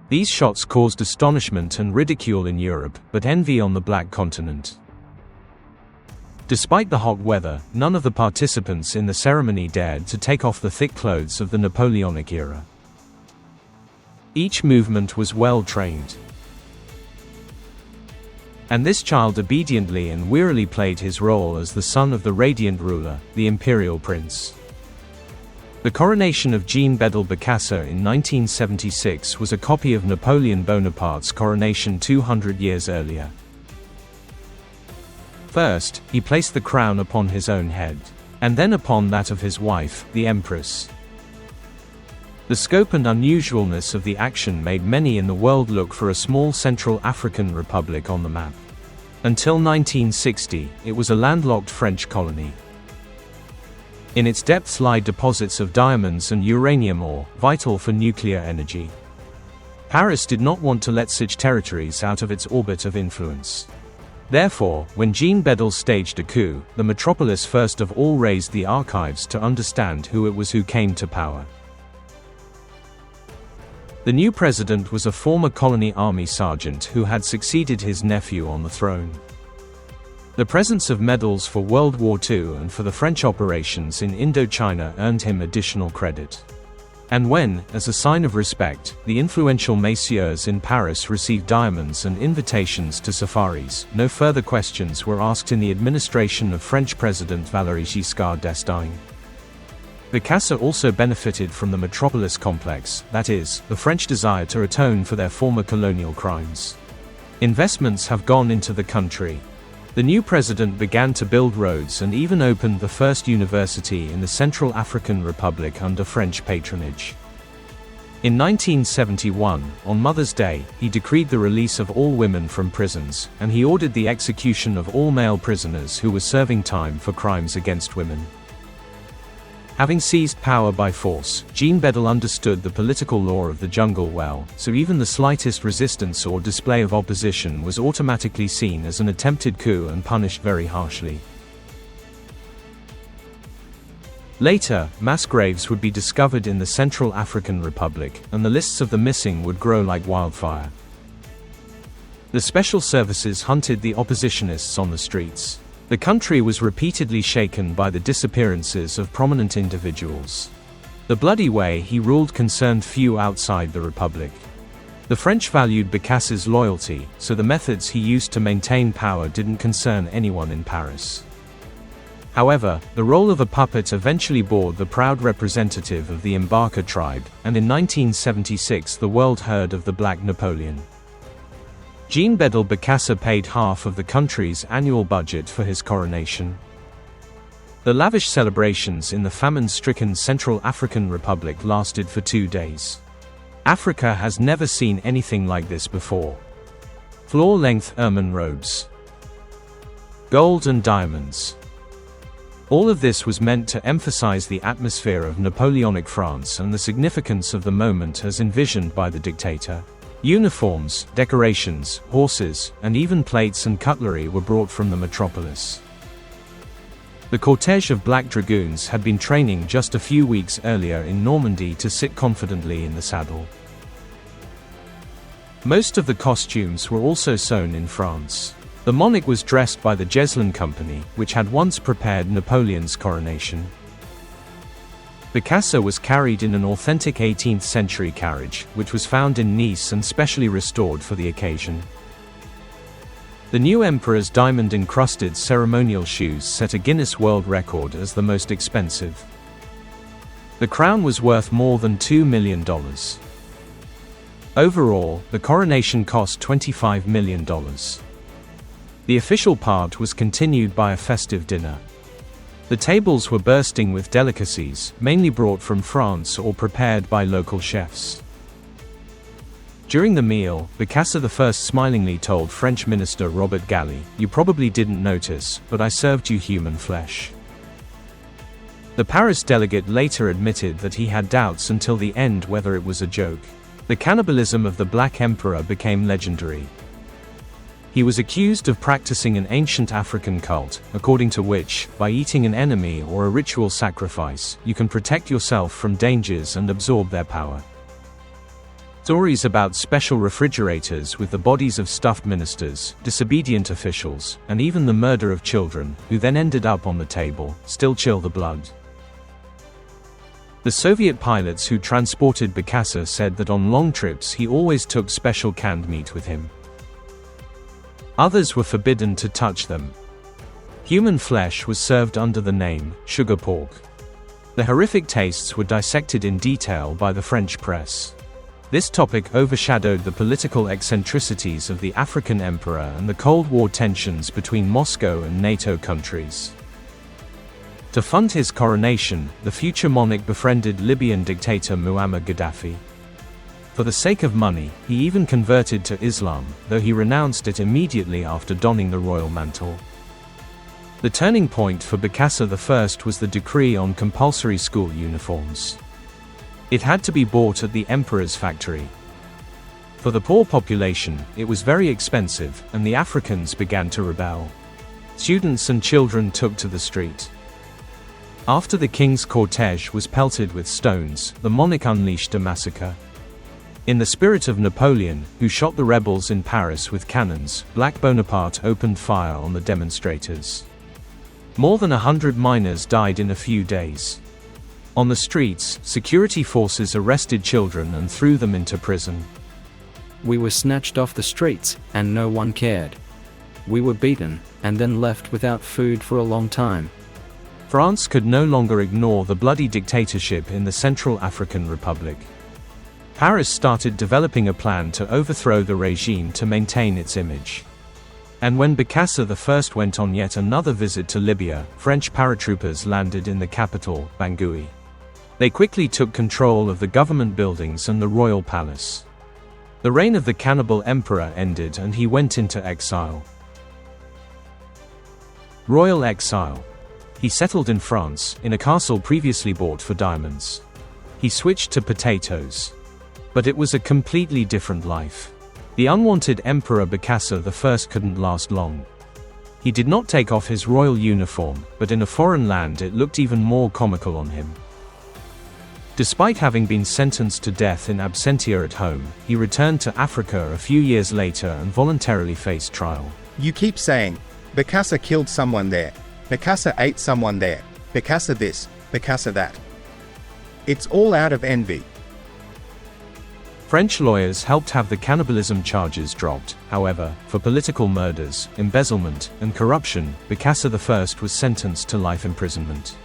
These shots caused astonishment and ridicule in Europe, but envy on the Black Continent. Despite the hot weather, none of the participants in the ceremony dared to take off the thick clothes of the Napoleonic era. Each movement was well trained. And this child obediently and wearily played his role as the son of the radiant ruler, the imperial prince. The coronation of Jean-Bédel Bokassa in 1976 was a copy of Napoleon Bonaparte's coronation 200 years earlier. First, he placed the crown upon his own head, and then upon that of his wife, the Empress. The scope and unusualness of the action made many in the world look for a small Central African republic on the map. Until 1960, it was a landlocked French colony. In its depths lie deposits of diamonds and uranium ore, vital for nuclear energy. Paris did not want to let such territories out of its orbit of influence. Therefore, when Jean-Bédel staged a coup, the metropolis first of all raised the archives to understand who it was who came to power. The new president was a former colony army sergeant who had succeeded his nephew on the throne. The presence of medals for World War II and for the French operations in Indochina earned him additional credit. And when, as a sign of respect, the influential messieurs in Paris received diamonds and invitations to safaris, no further questions were asked in the administration of French President Valéry Giscard d'Estaing. Bokassa also benefited from the metropolis complex, that is, the French desire to atone for their former colonial crimes. Investments have gone into the country. The new president began to build roads and even opened the first university in the Central African Republic under French patronage. In 1971, on Mother's Day, he decreed the release of all women from prisons, and he ordered the execution of all male prisoners who were serving time for crimes against women. Having seized power by force, Jean-Bédel understood the political law of the jungle well, so even the slightest resistance or display of opposition was automatically seen as an attempted coup and punished very harshly. Later, mass graves would be discovered in the Central African Republic, and the lists of the missing would grow like wildfire. The special services hunted the oppositionists on the streets. The country was repeatedly shaken by the disappearances of prominent individuals. The bloody way he ruled concerned few outside the Republic. The French valued Bokassa's loyalty, so the methods he used to maintain power didn't concern anyone in Paris. However, the role of a puppet eventually bored the proud representative of the Mbaka tribe, and in 1976 the world heard of the Black Napoleon. Jean-Bédel Bokassa paid half of the country's annual budget for his coronation. The lavish celebrations in the famine-stricken Central African Republic lasted for 2 days. Africa has never seen anything like this before. Floor-length ermine robes. Gold and diamonds. All of this was meant to emphasize the atmosphere of Napoleonic France and the significance of the moment as envisioned by the dictator. Uniforms, decorations, horses, and even plates and cutlery were brought from the metropolis. The cortege of black dragoons had been training just a few weeks earlier in Normandy to sit confidently in the saddle. Most of the costumes were also sewn in France. The monarch was dressed by the Jeslin Company, which had once prepared Napoleon's coronation. Bokassa was carried in an authentic 18th century carriage, which was found in Nice and specially restored for the occasion. The new emperor's diamond-encrusted ceremonial shoes set a Guinness World Record as the most expensive. The crown was worth more than $2 million. Overall, the coronation cost $25 million. The official part was continued by a festive dinner. The tables were bursting with delicacies, mainly brought from France or prepared by local chefs. During the meal, Bokassa I smilingly told French Minister Robert Galli, "You probably didn't notice, but I served you human flesh." The Paris delegate later admitted that he had doubts until the end whether it was a joke. The cannibalism of the Black Emperor became legendary. He was accused of practicing an ancient African cult, according to which, by eating an enemy or a ritual sacrifice, you can protect yourself from dangers and absorb their power. Stories about special refrigerators with the bodies of stuffed ministers, disobedient officials, and even the murder of children, who then ended up on the table, still chill the blood. The Soviet pilots who transported Bokassa said that on long trips he always took special canned meat with him. Others were forbidden to touch them. Human flesh was served under the name sugar pork. The horrific tastes were dissected in detail by the French press. This topic overshadowed the political eccentricities of the African emperor and the Cold War tensions between Moscow and NATO countries. To fund his coronation, the future monarch befriended Libyan dictator Muammar Gaddafi. For the sake of money, he even converted to Islam, though he renounced it immediately after donning the royal mantle. The turning point for Bokassa I was the decree on compulsory school uniforms. It had to be bought at the emperor's factory. For the poor population, it was very expensive, and the Africans began to rebel. Students and children took to the street. After the king's cortege was pelted with stones, the monarch unleashed a massacre. In the spirit of Napoleon, who shot the rebels in Paris with cannons, Black Bonaparte opened fire on the demonstrators. More than 100 miners died in a few days. On the streets, security forces arrested children and threw them into prison. We were snatched off the streets, and no one cared. We were beaten, and then left without food for a long time. France could no longer ignore the bloody dictatorship in the Central African Republic. Paris started developing a plan to overthrow the regime to maintain its image. And when Bokassa I went on yet another visit to Libya, French paratroopers landed in the capital, Bangui. They quickly took control of the government buildings and the royal palace. The reign of the cannibal emperor ended and he went into exile. Royal exile. He settled in France, in a castle previously bought for diamonds. He switched to potatoes. But it was a completely different life. The unwanted Emperor Bokassa I couldn't last long. He did not take off his royal uniform, but in a foreign land it looked even more comical on him. Despite having been sentenced to death in absentia at home, he returned to Africa a few years later and voluntarily faced trial. You keep saying, Bokassa killed someone there, Bokassa ate someone there, Bokassa this, Bokassa that. It's all out of envy. French lawyers helped have the cannibalism charges dropped, however, for political murders, embezzlement, and corruption, Bokassa I was sentenced to life imprisonment.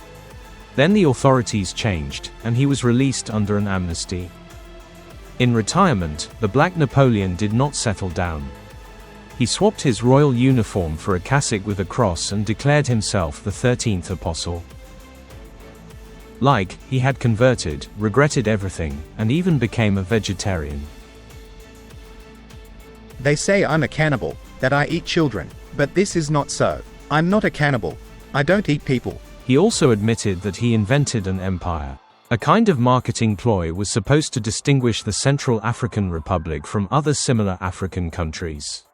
Then the authorities changed, and he was released under an amnesty. In retirement, the Black Napoleon did not settle down. He swapped his royal uniform for a cassock with a cross and declared himself the 13th apostle. He had converted, regretted everything, and even became a vegetarian. They say I'm a cannibal, that I eat children, but this is not so. I'm not a cannibal. I don't eat people. He also admitted that he invented an empire. A kind of marketing ploy was supposed to distinguish the Central African Republic from other similar African countries.